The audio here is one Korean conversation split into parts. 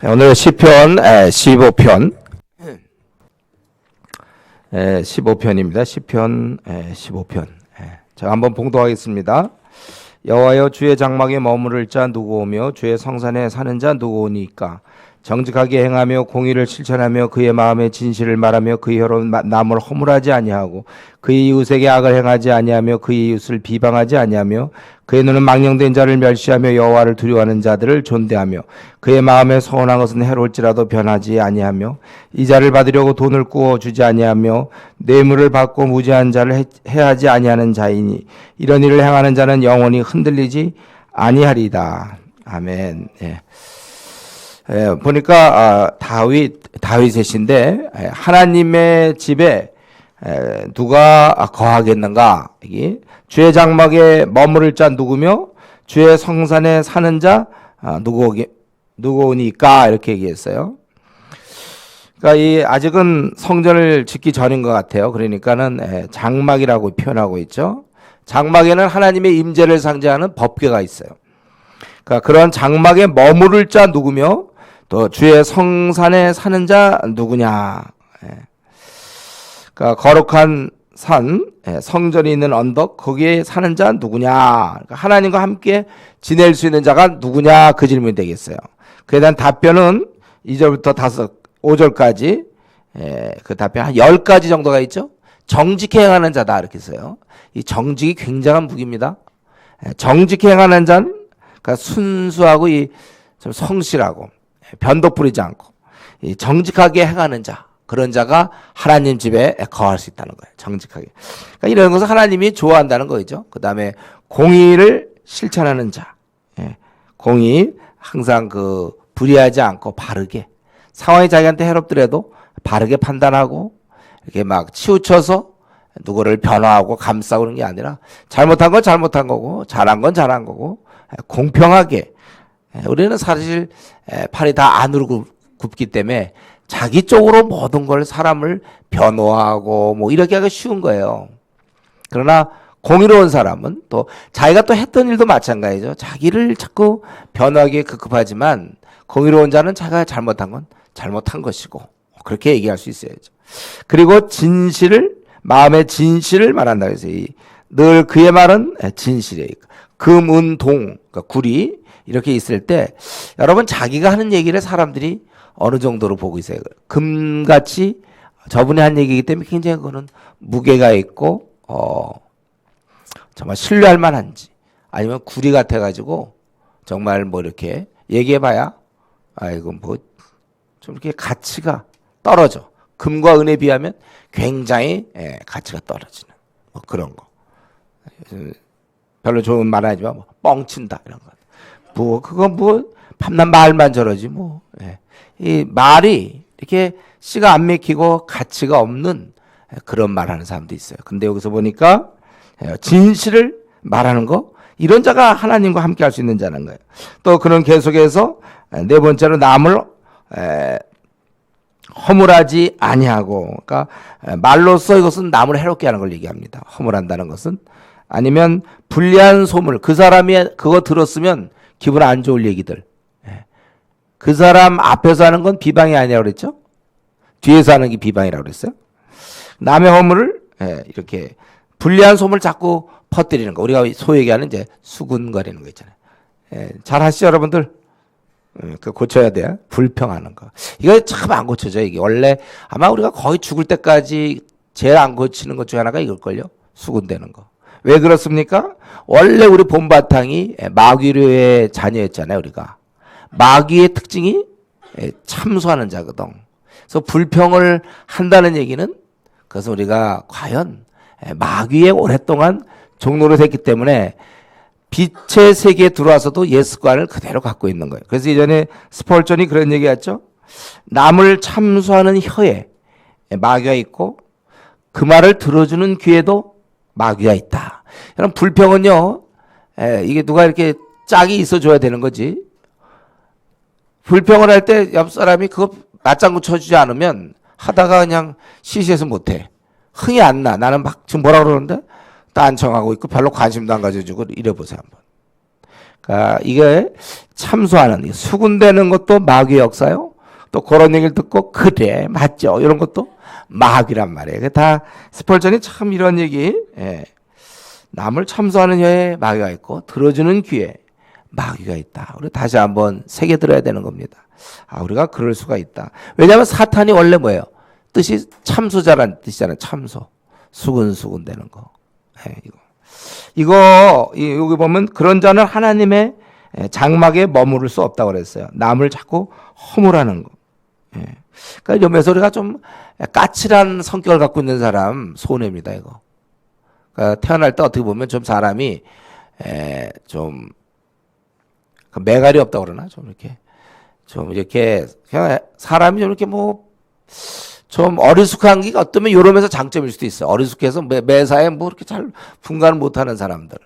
오늘 시편 15편 15편입니다. 시편 15편. 자, 한번 봉독하겠습니다. 여호와여, 주의 장막에 머무를 자 누구 오며 주의 성산에 사는 자 누구 오니까? 정직하게 행하며 공의를 실천하며 그의 마음에 진실을 말하며 그의 혀로 남을 허물하지 아니하고 그의 이웃에게 악을 행하지 아니하며 그의 이웃을 비방하지 아니하며 그의 눈은 망령된 자를 멸시하며 여호와를 두려워하는 자들을 존대하며 그의 마음에 소원한 것은 해로울지라도 변하지 아니하며 이 자를 받으려고 돈을 꾸어 주지 아니하며 뇌물을 받고 무지한 자를 해하지 아니하는 자이니 이런 일을 행하는 자는 영원히 흔들리지 아니하리다. 아멘. 보니까 다윗의 시인데 하나님의 집에 누가 거하겠는가? 주의 장막에 머무를 자 누구며 주의 성산에 사는 자 누구니까? 이렇게 얘기했어요. 그러니까 아직은 성전을 짓기 전인 것 같아요. 그러니까는 장막이라고 표현하고 있죠. 장막에는 하나님의 임재를 상징하는 법궤가 있어요. 그러니까 그런 장막에 머무를 자 누구며 또 주의 성산에 사는 자 누구냐? 그러니까 거룩한 산, 성전이 있는 언덕, 거기에 사는 자 누구냐? 그러니까 하나님과 함께 지낼 수 있는 자가 누구냐? 그 질문이 되겠어요. 그에 대한 답변은 2절부터 5절까지 그 답변 한 10가지 정도가 있죠. 정직히 행하는 자다 이렇게 써요. 이 정직이 굉장한 무기입니다. 정직히 행하는 자는 그러니까 순수하고 좀 성실하고 변덕 부리지 않고 정직하게 행하는 자, 그런 자가 하나님 집에 거할 수 있다는 거예요. 정직하게. 그러니까 이런 것을 하나님이 좋아한다는 거죠. 그 다음에 공의를 실천하는 자, 공의 항상 불의하지 않고 바르게, 상황이 자기한테 해롭더라도 바르게 판단하고 이렇게 막 치우쳐서 누구를 변화하고 감싸고 그런 게 아니라 잘못한 건 잘못한 거고 잘한 건 잘한 거고 공평하게. 우리는 사실 팔이 다 안으로 굽기 때문에 자기 쪽으로 모든 걸 사람을 변호하고 뭐 이렇게 하기가 쉬운 거예요. 그러나 공의로운 사람은 또 자기가 또 했던 일도 마찬가지죠. 자기를 자꾸 변호하기에 급급하지만 공의로운 자는 자기가 잘못한 건 잘못한 것이고 그렇게 얘기할 수 있어야죠. 그리고 마음의 진실을 말한다 그래서 늘 그의 말은 진실이에요. 금, 은, 동, 그러니까 구리 이렇게 있을 때 여러분 자기가 하는 얘기를 사람들이 어느 정도로 보고 있어요. 금같이 저분이 한 얘기이기 때문에 굉장히 그거는 무게가 있고 정말 신뢰할 만한지 아니면 구리 같아가지고 정말 뭐 이렇게 얘기해봐야 이거 뭐 좀 이렇게 가치가 떨어져. 금과 은에 비하면 굉장히 가치가 떨어지는 뭐 그런 거. 별로 좋은 말 아니지만 뭐 뻥친다 이런 거. 그건 밤낮 말만 저러지 뭐. 이 말이 이렇게 씨가 안 맥히고 가치가 없는 그런 말하는 사람도 있어요. 근데 여기서 보니까 진실을 말하는 거, 이런 자가 하나님과 함께 할 수 있는 자는 거예요. 또 그는 계속해서 네 번째로 남을 허물하지 아니하고, 그러니까 말로써 이것은 남을 해롭게 하는 걸 얘기합니다. 허물한다는 것은. 아니면 불리한 소문, 그 사람이 그거 들었으면 기분 안 좋을 얘기들. 그 사람 앞에서 하는 건 비방이 아니라고 그랬죠? 뒤에서 하는 게 비방이라고 그랬어요? 남의 허물을 이렇게 불리한 소문을 자꾸 퍼뜨리는 거. 우리가 소위 얘기하는 이제 수군거리는 거 있잖아요. 잘 하시죠, 여러분들? 그 고쳐야 돼요. 불평하는 거. 이거 참 안 고쳐져, 이게. 원래 아마 우리가 거의 죽을 때까지 제일 안 고치는 것 중에 하나가 이걸걸요? 수군대는 거. 왜 그렇습니까? 원래 우리 본바탕이 마귀류의 자녀였잖아요, 우리가. 마귀의 특징이 참소하는 자거든. 그래서 불평을 한다는 얘기는 그래서 우리가 과연 마귀에 오랫동안 종로를 했기 때문에 빛의 세계에 들어와서도 예습관을 그대로 갖고 있는 거예요. 그래서 이전에 스펄전이 그런 얘기했죠. 남을 참소하는 혀에 마귀가 있고 그 말을 들어주는 귀에도 마귀가 있다. 여러분, 불평은요, 이게 누가 이렇게 짝이 있어줘야 되는 거지. 불평을 할 때 옆 사람이 그거 맞장구 쳐주지 않으면 하다가 그냥 시시해서 못해. 흥이 안 나. 나는 막 지금 뭐라 그러는데 딴청하고 있고 별로 관심도 안 가져주고 이래보세요 한번. 그러니까 이게 참소하는, 수군대는 것도 마귀의 역사요. 또 그런 얘기를 듣고 그래 맞죠 이런 것도 마귀란 말이에요. 다 스펄전이 참 이런 얘기, 남을 참소하는 혀에 마귀가 있고 들어주는 귀에 마귀가 있다. 우리 다시 한번 새겨 들어야 되는 겁니다. 우리가 그럴 수가 있다. 왜냐하면 사탄이 원래 뭐예요? 뜻이 참소자라는 뜻이잖아요. 참소, 수근수근 되는 거. 이거 여기 보면 그런 자는 하나님의 장막에 머무를 수 없다고 그랬어요. 남을 자꾸 허물하는 거. 그러니까 이러면서 우리가 좀 까칠한 성격을 갖고 있는 사람 손해입니다. 이거. 그러니까 태어날 때 어떻게 보면 좀 사람이 좀 매갈이 없다고 그러나 좀 이렇게 그냥 사람이 좀 이렇게 좀 어리숙한 게 어쩌면 이러면서 장점일 수도 있어요. 어리숙해서 매사에 이렇게 잘 분간을 못하는 사람들,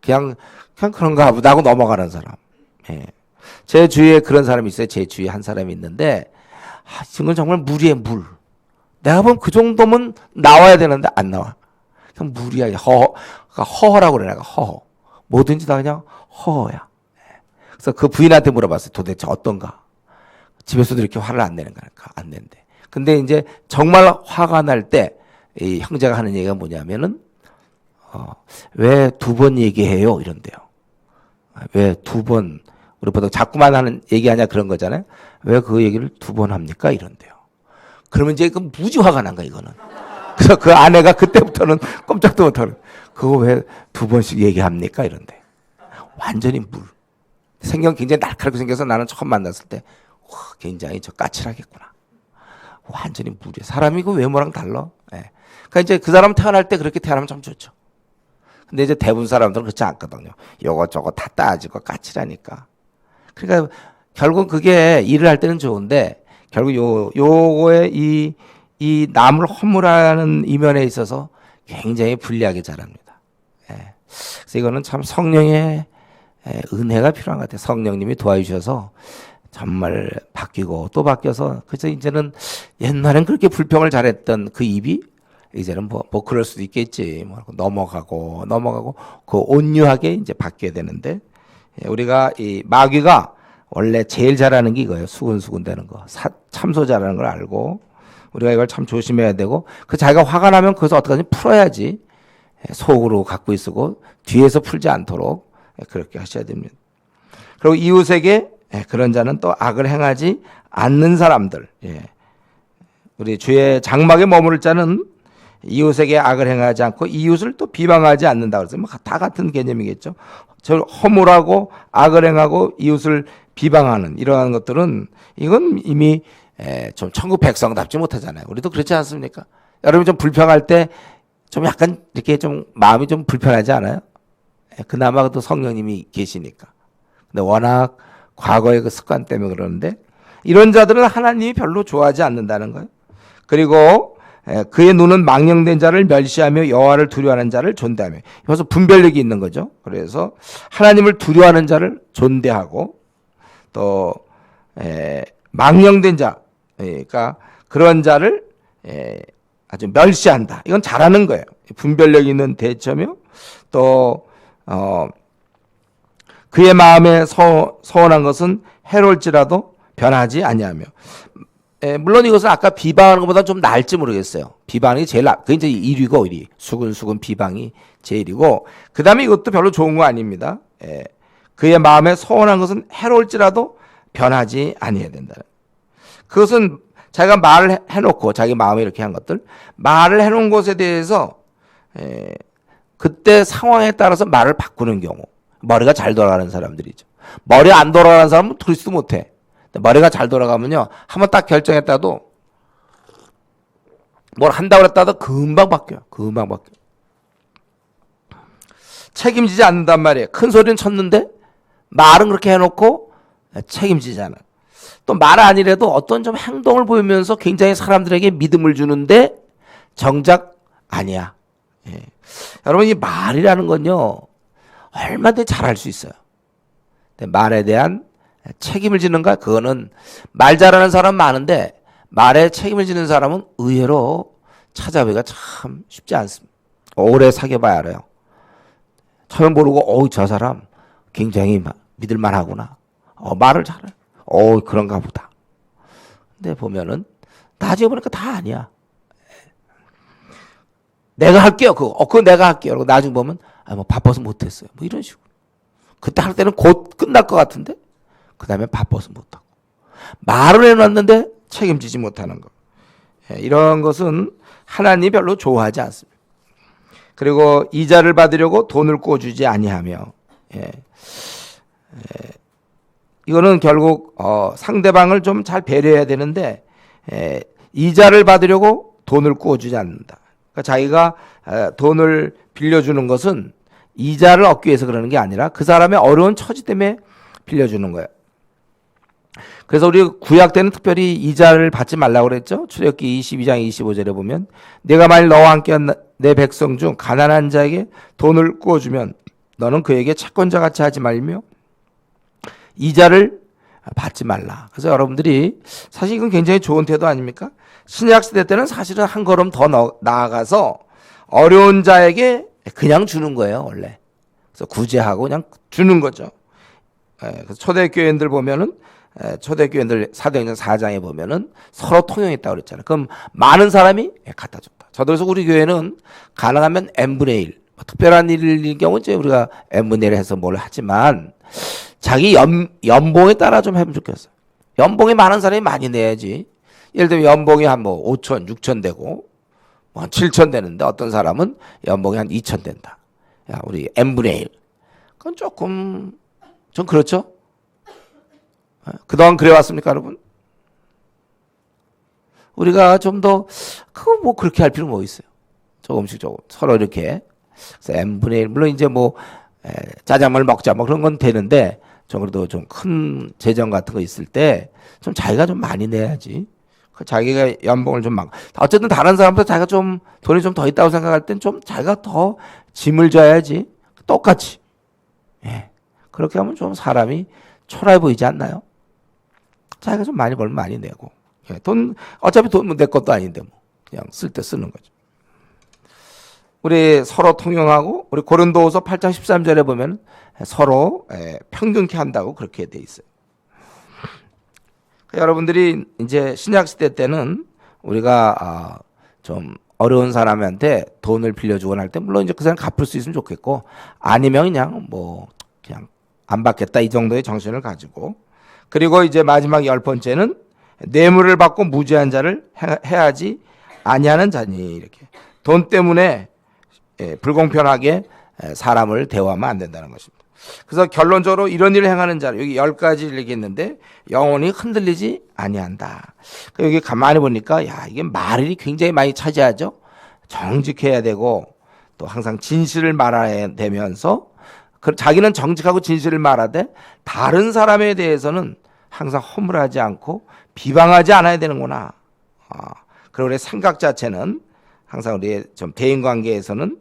그냥 그런가 보다 하고 넘어가는 사람. 제 주위에 그런 사람이 있어요. 제 주위에 한 사람이 있는데, 지금 정말 물이에요, 물. 내가 보면 그 정도면 나와야 되는데 안 나와. 그냥 물이야. 허허라고 그래, 내가 허허. 뭐든지 다 그냥 허허야. 그래서 그 부인한테 물어봤어요. 도대체 어떤가? 집에서도 이렇게 화를 안 내는가? 안 낸대. 근데 이제 정말 화가 날 때 이 형제가 하는 얘기가 뭐냐면은 왜 2번 얘기해요? 이런데요. 왜 2번, 우리 보통 자꾸만 하는 얘기하냐 그런 거잖아요. 왜 그 얘기를 2번 합니까? 이런데요. 그러면 이제 그 무지 화가 난 거야, 이거는. 그래서 그 아내가 그때부터는 꼼짝도 못하는, 그거 왜 2번씩 얘기합니까? 이런데. 완전히 물. 생경 굉장히 날카롭게 생겨서 나는 처음 만났을 때 굉장히 까칠하겠구나. 완전히 물이야. 사람이 그 외모랑 달라. 그러니까 이제 그 사람 태어날 때 그렇게 태어나면 참 좋죠. 근데 이제 대부분 사람들은 그렇지 않거든요. 요거 저거 다 따지고 까칠하니까. 그러니까 결국 그게 일을 할 때는 좋은데 결국 요거에 이 남을 허물하는 이면에 있어서 굉장히 불리하게 자랍니다. 그래서 이거는 참 성령의 은혜가 필요한 것 같아요. 성령님이 도와주셔서 정말 바뀌고 또 바뀌어서, 그래서 이제는 옛날엔 그렇게 불평을 잘했던 그 입이 이제는 뭐 그럴 수도 있겠지. 넘어가고 그 온유하게 이제 바뀌어야 되는데, 우리가 이 마귀가 원래 제일 잘하는 게 이거예요. 수근수근 되는 거. 참소 잘하는 걸 알고 우리가 이걸 참 조심해야 되고, 그 자기가 화가 나면 그것을 어떻게 하지 풀어야지. 속으로 갖고 있고 뒤에서 풀지 않도록 그렇게 하셔야 됩니다. 그리고 이웃에게 그런 자는 또 악을 행하지 않는 사람들. 우리 주의 장막에 머무를 자는 이웃에게 악을 행하지 않고 이웃을 또 비방하지 않는다 그래서 다 같은 개념이겠죠. 저 허물하고 악을 행하고 이웃을 비방하는 이러한 것들은 이건 이미 좀 천국 백성답지 못하잖아요. 우리도 그렇지 않습니까? 여러분 좀 불평할 때 좀 약간 이렇게 좀 마음이 좀 불편하지 않아요? 그나마 또 성령님이 계시니까. 근데 워낙 과거의 그 습관 때문에 그러는데, 이런 자들은 하나님이 별로 좋아하지 않는다는 거예요. 그리고 그의 눈은 망령된 자를 멸시하며 여호와를 두려워하는 자를 존대하며, 여기서 분별력이 있는 거죠. 그래서 하나님을 두려워하는 자를 존대하고 또 망령된 자, 그러니까 그런 자를 아주 멸시한다. 이건 잘하는 거예요. 분별력 있는 대처며 또 그의 마음에 서운한 것은 해로울지라도 변하지 아니하며. 물론 이것은 아까 비방하는 것보다 좀 나을지 모르겠어요. 비방이 제일 그게 이제 1위고 1위. 수근수근 비방이 제일이고, 그 다음에 이것도 별로 좋은 거 아닙니다. 그의 마음에 서운한 것은 해로울지라도 변하지 아니해야 된다. 그것은 자기가 말을 해놓고 자기 마음에 이렇게 한 것들, 말을 해놓은 것에 대해서 그때 상황에 따라서 말을 바꾸는 경우, 머리가 잘 돌아가는 사람들이죠. 머리 안 돌아가는 사람은 들지도 못해. 머리가 잘 돌아가면요, 한번 딱 결정했다도 뭘 한다고 했다도 금방 바뀌어요. 금방 바뀌어요. 책임지지 않는단 말이에요. 큰 소리는 쳤는데 말은 그렇게 해놓고 책임지지 않아요. 또 말 아니래도 어떤 좀 행동을 보이면서 굉장히 사람들에게 믿음을 주는데 정작 아니야. 여러분, 이 말이라는 건요, 얼마든지 잘할 수 있어요. 근데 말에 대한 책임을 지는가? 그거는 말 잘하는 사람 많은데 말에 책임을 지는 사람은 의외로 찾아보기가 참 쉽지 않습니다. 오래 사귀어봐야 알아요. 처음 모르고 저 사람 굉장히 믿을만하구나. 말을 잘해. 그런가 보다. 근데 보면은 나중에 보니까 다 아니야. 내가 할게요. 그거 내가 할게요. 그리고 나중에 보면 뭐 바빠서 못했어요. 뭐 이런 식으로. 그때 할 때는 곧 끝날 것 같은데 그 다음에 바빠서 못하고 말을 해놨는데 책임지지 못하는 거. 이런 것은 하나님이 별로 좋아하지 않습니다. 그리고 이자를 받으려고 돈을 꿔주지 아니하며 이거는 결국 상대방을 좀 잘 배려해야 되는데 이자를 받으려고 돈을 꿔주지 않는다. 그러니까 자기가 돈을 빌려주는 것은 이자를 얻기 위해서 그러는 게 아니라 그 사람의 어려운 처지 때문에 빌려주는 거예요. 그래서 우리 구약 때는 특별히 이자를 받지 말라고 그랬죠. 출애굽기 22장 25절에 보면 내가 만일 너와 함께한 내 백성 중 가난한 자에게 돈을 꿔주면 너는 그에게 채권자 같이 하지 말며 이자를 받지 말라. 그래서 여러분들이 사실 이건 굉장히 좋은 태도 아닙니까? 신약 시대 때는 사실은 한 걸음 더 나아가서 어려운 자에게 그냥 주는 거예요, 원래. 그래서 구제하고 그냥 주는 거죠. 그래서 초대교회인들 보면은 초대교회인들 사도행전 4장에 보면은 서로 통용했다고 그랬잖아요. 그럼 많은 사람이 갖다 줬다. 저도 그래서 우리 교회는 가능하면 n분의 1. 특별한 일일 경우 이제 우리가 n분의 1 해서 뭘 하지만 자기 연봉에 따라 좀 하면 좋겠어요. 연봉이 많은 사람이 많이 내야지. 예를 들면 연봉이 한 5천, 6천 되고 한 7천 되는데 어떤 사람은 연봉이 한 2천 된다. 야, 우리 n분의 1. 그건 조금 좀 그렇죠? 그동안 그래왔습니까, 여러분? 우리가 좀 더 그거 뭐 그렇게 할 필요 뭐 있어요? 조금씩 서로 이렇게 그래서 n분의 1 물론 이제 짜장면을 먹자 뭐 그런 건 되는데 좀 그래도 좀 큰 재정 같은 거 있을 때 좀 자기가 좀 많이 내야지. 자기가 연봉을 좀 어쨌든 다른 사람보다 자기가 좀 돈이 좀 더 있다고 생각할 땐 좀 자기가 더 짐을 져야지. 똑같이. 그렇게 하면 좀 사람이 초라해 보이지 않나요? 자기가 좀 많이 벌면 많이 내고. 어차피 돈 내 것도 아닌데 그냥 쓸 때 쓰는 거죠. 우리 서로 통용하고 우리 고린도후서 8장 13절에 보면 서로 평균케 한다고 그렇게 돼 있어요. 여러분들이 이제 신약 시대 때는 우리가 좀 어려운 사람한테 돈을 빌려주거나 할 때 물론 이제 그 사람 갚을 수 있으면 좋겠고 아니면 그냥 안 받겠다 이 정도의 정신을 가지고 그리고 이제 마지막 10번째는 뇌물을 받고 무죄한 자를 해하지 아니하는 자니 이렇게 돈 때문에 불공평하게 사람을 대우하면 안 된다는 것입니다. 그래서 결론적으로 이런 일을 행하는 자를 여기 10가지를 얘기했는데 영혼이 흔들리지 아니한다. 여기 가만히 보니까 이게 말이 굉장히 많이 차지하죠. 정직해야 되고 또 항상 진실을 말해야 되면서 자기는 정직하고 진실을 말하되 다른 사람에 대해서는 항상 허물하지 않고 비방하지 않아야 되는구나. 그리고 우리의 생각 자체는 항상 우리의 좀 대인관계에서는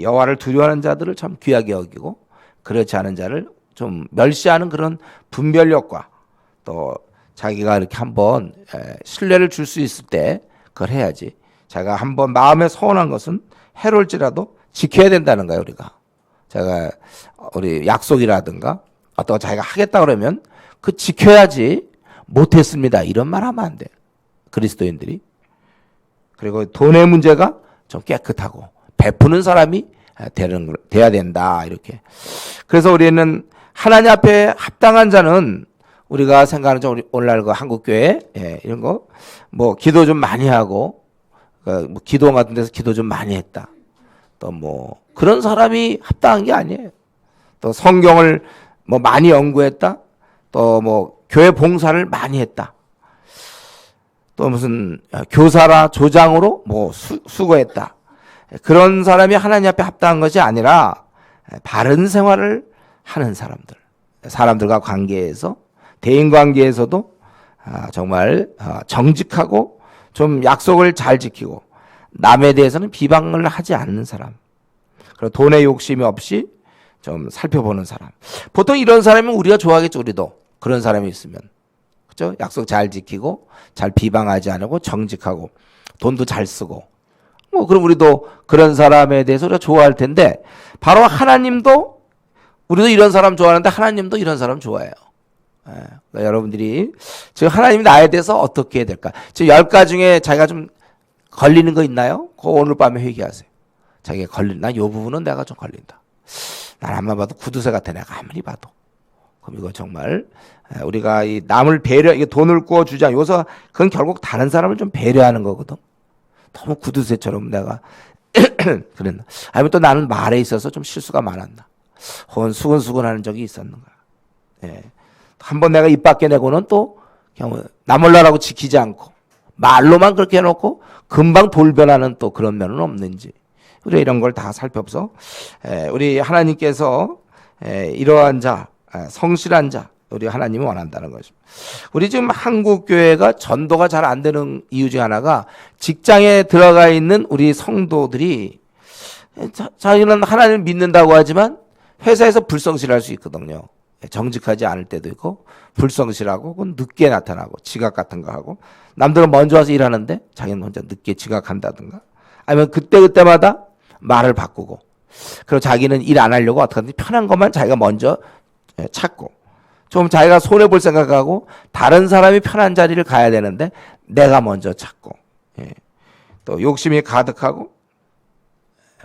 여호와를 두려워하는 자들을 참 귀하게 여기고 그렇지 않은 자를 좀 멸시하는 그런 분별력과 또 자기가 이렇게 한번 신뢰를 줄 수 있을 때 그걸 해야지. 자기가 한번 마음에 서운한 것은 해로울지라도 지켜야 된다는 거예요, 우리가. 제가 우리 약속이라든가 어떤 자기가 하겠다 그러면 그 지켜야지 못했습니다. 이런 말 하면 안 돼. 그리스도인들이. 그리고 돈의 문제가 좀 깨끗하고 베푸는 사람이 돼야 된다. 이렇게. 그래서 우리는 하나님 앞에 합당한 자는 우리가 생각하는 좀 오늘날 그 한국교회 이런 거 기도 좀 많이 하고 기도 같은 데서 기도 좀 많이 했다. 또 그런 사람이 합당한 게 아니에요. 또 성경을 많이 연구했다. 또 교회 봉사를 많이 했다. 또 무슨 교사라 조장으로 수고했다. 그런 사람이 하나님 앞에 합당한 것이 아니라 바른 생활을 하는 사람들. 사람들과 관계에서 대인 관계에서도 정말 정직하고 좀 약속을 잘 지키고 남에 대해서는 비방을 하지 않는 사람. 그리고 돈에 욕심이 없이 좀 살펴보는 사람. 보통 이런 사람은 우리가 좋아하겠죠. 우리도 그런 사람이 있으면. 그렇죠? 약속 잘 지키고 잘 비방하지 않고 정직하고 돈도 잘 쓰고 그럼 우리도 그런 사람에 대해서 우리가 좋아할 텐데 바로 하나님도 우리도 이런 사람 좋아하는데 하나님도 이런 사람 좋아해요. 예, 그러니까 여러분들이 지금 하나님이 나에 대해서 어떻게 해야 될까? 지금 10가지 중에 자기가 좀 걸리는 거 있나요? 그거 오늘 밤에 회개하세요. 자기가 난 이 부분은 내가 좀 걸린다. 난 아무리 봐도 구두쇠 같아. 내가 아무리 봐도. 그럼 이거 정말 우리가 이 남을 이게 돈을 구워 주자. 여기서 그건 결국 다른 사람을 좀 배려하는 거거든. 너무 구두쇠처럼 내가 그랬나? 아니면 또 나는 말에 있어서 좀 실수가 많았나? 혹은 수근수근하는 적이 있었는가? 예. 한번 내가 입 밖에 내고는 또 그냥 나 몰라라고 지키지 않고 말로만 그렇게 해놓고 금방 돌변하는 또 그런 면은 없는지 우리가 이런 걸 다 살펴서 우리 하나님께서 이러한 자 성실한 자 우리 하나님이 원한다는 것입니다. 우리 지금 한국 교회가 전도가 잘 안 되는 이유 중 하나가 직장에 들어가 있는 우리 성도들이 자기는 하나님을 믿는다고 하지만 회사에서 불성실할 수 있거든요. 정직하지 않을 때도 있고 불성실하고 늦게 나타나고 지각 같은 거 하고 남들은 먼저 와서 일하는데 자기는 혼자 늦게 지각한다든가 아니면 그때마다 말을 바꾸고 그리고 자기는 일 안 하려고 어떻게 하든지 편한 것만 자기가 먼저 찾고 좀 자기가 손해볼 생각하고 다른 사람이 편한 자리를 가야 되는데 내가 먼저 찾고 또 욕심이 가득하고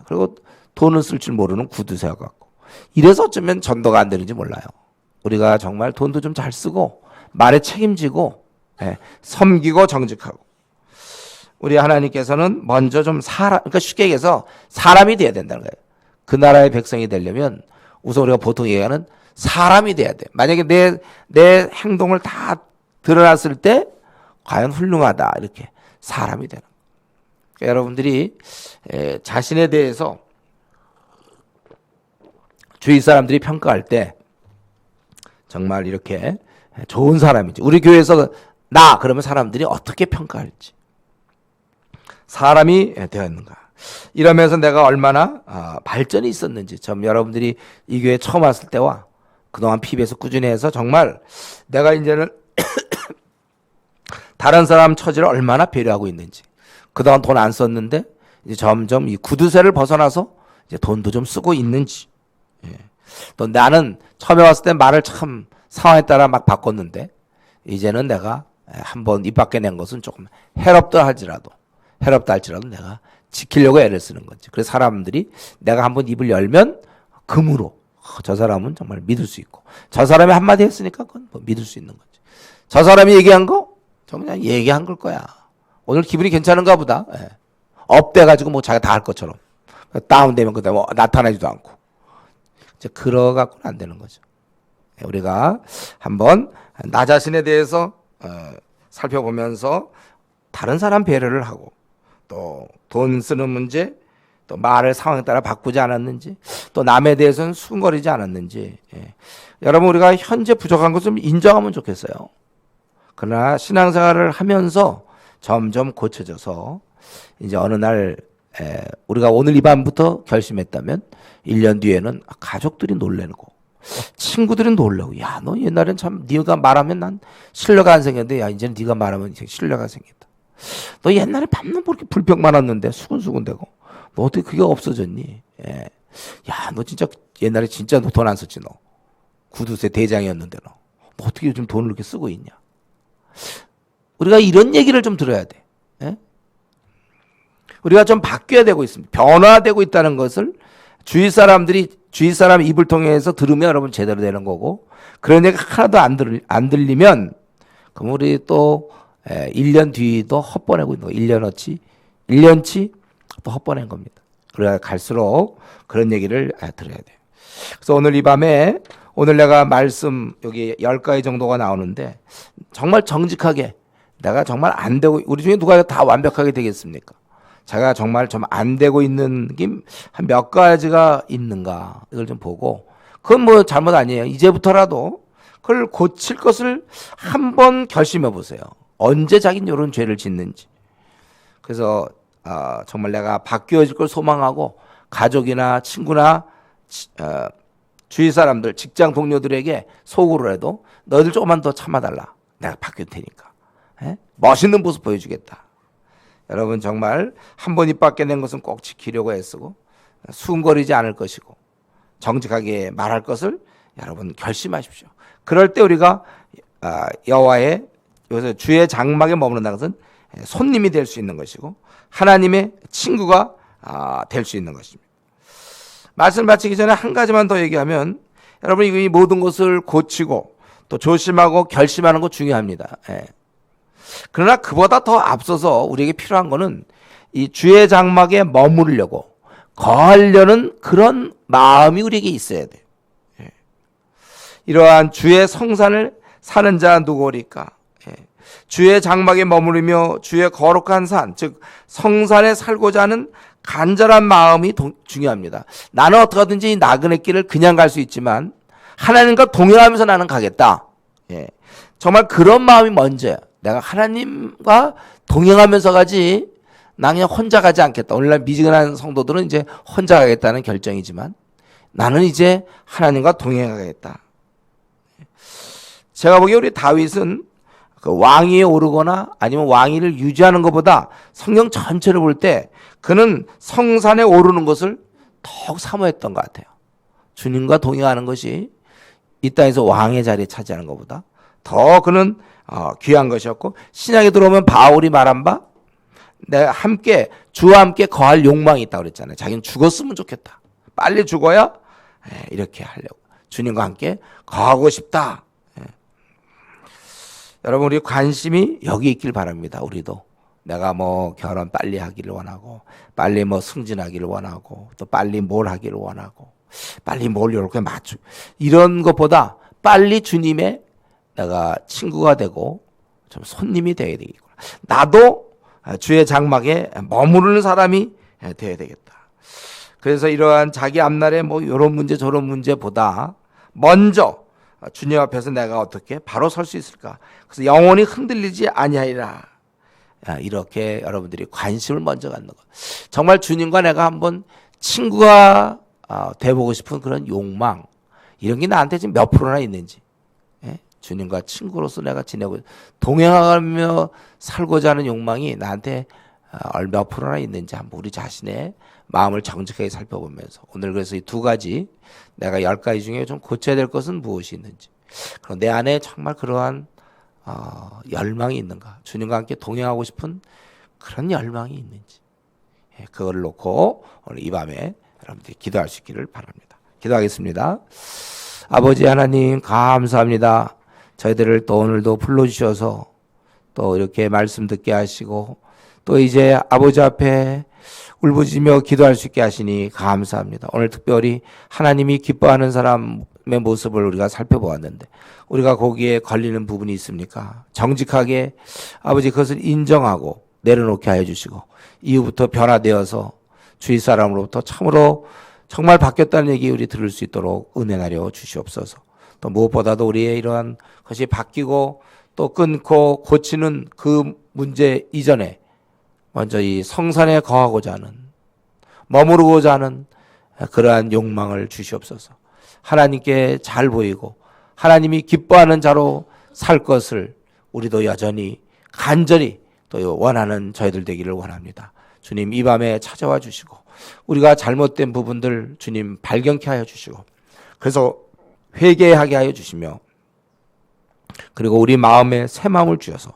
그리고 돈을 쓸 줄 모르는 구두쇠 같고 이래서 어쩌면 전도가 안 되는지 몰라요. 우리가 정말 돈도 좀 잘 쓰고 말에 책임지고 섬기고 정직하고 우리 하나님께서는 먼저 좀 그러니까 쉽게 얘기해서 사람이 돼야 된다는 거예요. 그 나라의 백성이 되려면 우선 우리가 보통 얘기하는 사람이 돼야 돼. 만약에 내 행동을 다 드러났을 때 과연 훌륭하다 이렇게 사람이 되는 거예요. 그러니까 여러분들이 자신에 대해서 주위 사람들이 평가할 때 정말 이렇게 좋은 사람인지 우리 교회에서 나 그러면 사람들이 어떻게 평가할지 사람이 되었는가 이러면서 내가 얼마나 발전이 있었는지 좀 여러분들이 이 교회 처음 왔을 때와 그동안 PB에서 꾸준히 해서 정말 내가 이제는 다른 사람 처지를 얼마나 배려하고 있는지 그동안 돈 안 썼는데 이제 점점 이 구두쇠를 벗어나서 이제 돈도 좀 쓰고 있는지 또 나는 처음에 왔을 때 말을 참 상황에 따라 막 바꿨는데 이제는 내가 한번 입 밖에 낸 것은 조금 해롭다 할지라도 내가 지키려고 애를 쓰는 거지. 그래서 사람들이 내가 한번 입을 열면 금으로 저 사람은 정말 믿을 수 있고 저 사람이 한마디 했으니까 그건 뭐 믿을 수 있는 거지. 저 사람이 얘기한 거 그냥 얘기한 걸 거야. 오늘 기분이 괜찮은가 보다. 업돼가지고 뭐 자기가 다 할 것처럼 다운되면 그다음에 뭐 나타나지도 않고 이제 그러갖고는 안 되는 거죠. 우리가 한번 나 자신에 대해서 살펴보면서 다른 사람 배려를 하고 또 돈 쓰는 문제 또 말을 상황에 따라 바꾸지 않았는지 또 남에 대해서는 수근거리지 않았는지 여러분 우리가 현재 부족한 것을 좀 인정하면 좋겠어요. 그러나 신앙생활을 하면서 점점 고쳐져서 이제 어느 날 우리가 오늘 이 밤부터 결심했다면 1년 뒤에는 가족들이 놀래고 친구들이 놀라고 야 너 옛날엔 참 네가 말하면 난 신뢰가 안 생겼는데 야 이제는 네가 말하면 이제 신뢰가 생겼다. 너 옛날에 밤낮 그렇게 불평 많았는데 수근수근대고 너 어떻게 그게 없어졌니? 야 너 진짜 옛날에 진짜 너 돈 안 썼지 너 구두쇠 대장이었는데 너 어떻게 요즘 돈을 이렇게 쓰고 있냐? 우리가 이런 얘기를 좀 들어야 돼. 우리가 좀 바뀌어야 되고 있습니다. 변화되고 있다는 것을 주위 사람 입을 통해서 들으면 여러분 제대로 되는 거고 그런 얘기 하나도 안 들리면 그럼 우리 또 1년 뒤도 헛보내고 있는 거 1년치 또 헛보낸 겁니다. 그래야 갈수록 그런 얘기를 들어야 돼요. 그래서 오늘 이 밤에 오늘 내가 말씀 여기 10가지 정도가 나오는데 정말 정직하게 내가 정말 안 되고 우리 중에 누가 다 완벽하게 되겠습니까? 제가 정말 좀 안 되고 있는 게 한 몇 가지가 있는가 이걸 좀 보고 그건 뭐 잘못 아니에요. 이제부터라도 그걸 고칠 것을 한번 결심해 보세요. 언제 자기는 이런 죄를 짓는지. 그래서 정말 내가 바뀌어질 걸 소망하고 가족이나 친구나 주위 사람들 직장 동료들에게 속으로라도 너희들 조금만 더 참아달라. 내가 바뀔 테니까. 멋있는 모습 보여주겠다. 여러분 정말 한 번 입 밖에 낸 것은 꼭 지키려고 애쓰고 수근거리지 않을 것이고 정직하게 말할 것을 여러분 결심하십시오. 그럴 때 우리가 여호와의 여기서 주의 장막에 머무른다는 것은 손님이 될 수 있는 것이고 하나님의 친구가 될 수 있는 것입니다. 말씀 마치기 전에 한 가지만 더 얘기하면 여러분 이 모든 것을 고치고 또 조심하고 결심하는 거 중요합니다. 그러나 그보다 더 앞서서 우리에게 필요한 것은 이 주의 장막에 머무르려고 거하려는 그런 마음이 우리에게 있어야 돼요. 이러한 주의 성산을 사는 자 누구리까? 주의 장막에 머무르며 주의 거룩한 산, 즉 성산에 살고자 하는 간절한 마음이 중요합니다. 나는 어떻게 하든지 나그네 길을 그냥 갈 수 있지만 하나님과 동행하면서 나는 가겠다. 정말 그런 마음이 먼저야. 내가 하나님과 동행하면서 가지 나 그냥 혼자 가지 않겠다. 오늘날 미지근한 성도들은 이제 혼자 가겠다는 결정이지만 나는 이제 하나님과 동행하겠다. 제가 보기에 우리 다윗은 그 왕위에 오르거나 아니면 왕위를 유지하는 것보다 성경 전체를 볼 때 그는 성산에 오르는 것을 더욱 사모했던 것 같아요. 주님과 동행하는 것이 이 땅에서 왕의 자리에 차지하는 것보다 더 그는 귀한 것이었고, 신약에 들어오면 바울이 말한 바 내가 주와 함께 거할 욕망이 있다고 그랬잖아요. 자기는 죽었으면 좋겠다. 빨리 죽어야 이렇게 하려고. 주님과 함께 거하고 싶다. 여러분 우리 관심이 여기 있길 바랍니다. 우리도 내가 결혼 빨리 하기를 원하고 빨리 승진하기를 원하고 또 빨리 뭘 하기를 원하고 빨리 뭘 이렇게 맞추고 이런 것보다 빨리 주님의 내가 친구가 되고 좀 손님이 되어야 되겠구나. 나도 주의 장막에 머무르는 사람이 되어야 되겠다. 그래서 이러한 자기 앞날에 이런 문제 저런 문제보다 먼저 주님 앞에서 내가 어떻게 바로 설 수 있을까? 그래서 영원히 흔들리지 아니하리라. 이렇게 여러분들이 관심을 먼저 갖는 것. 정말 주님과 내가 한번 친구가 돼보고 싶은 그런 욕망, 이런 게 나한테 지금 몇 프로나 있는지, 주님과 친구로서 내가 지내고 동행하며 살고자 하는 욕망이 나한테 몇 프로나 있는지 한번 우리 자신의 마음을 정직하게 살펴보면서 오늘 그래서 이 두 가지 내가 10가지 중에 좀 고쳐야 될 것은 무엇이 있는지, 그리고 내 안에 정말 그러한 열망이 있는가, 주님과 함께 동행하고 싶은 그런 열망이 있는지, 그걸 놓고 오늘 이 밤에 여러분들이 기도할 수 있기를 바랍니다. 기도하겠습니다. 아버지 하나님 감사합니다. 저희들을 또 오늘도 불러주셔서 또 이렇게 말씀 듣게 하시고 또 이제 아버지 앞에 울부짖으며 기도할 수 있게 하시니 감사합니다. 오늘 특별히 하나님이 기뻐하는 사람의 모습을 우리가 살펴보았는데 우리가 거기에 걸리는 부분이 있습니까? 정직하게 아버지 그것을 인정하고 내려놓게 하여 주시고 이후부터 변화되어서 주위 사람으로부터 참으로 정말 바뀌었다는 얘기 우리 들을 수 있도록 은혜하려 주시옵소서. 또 무엇보다도 우리의 이러한 것이 바뀌고 또 끊고 고치는 그 문제 이전에 먼저 이 성산에 거하고자 하는, 머무르고자 하는 그러한 욕망을 주시옵소서. 하나님께 잘 보이고 하나님이 기뻐하는 자로 살 것을 우리도 여전히 간절히 또 원하는 저희들 되기를 원합니다. 주님 이 밤에 찾아와 주시고 우리가 잘못된 부분들 주님 발견케 하여 주시고 그래서 회개하게 하여 주시며 그리고 우리 마음에 새 마음을 주셔서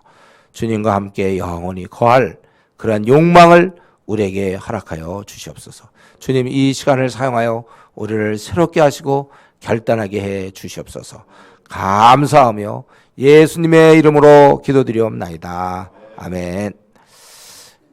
주님과 함께 영원히 거할 그러한 욕망을 우리에게 허락하여 주시옵소서. 주님 이 시간을 사용하여 우리를 새롭게 하시고 결단하게 해 주시옵소서. 감사하며 예수님의 이름으로 기도드리옵나이다. 아멘.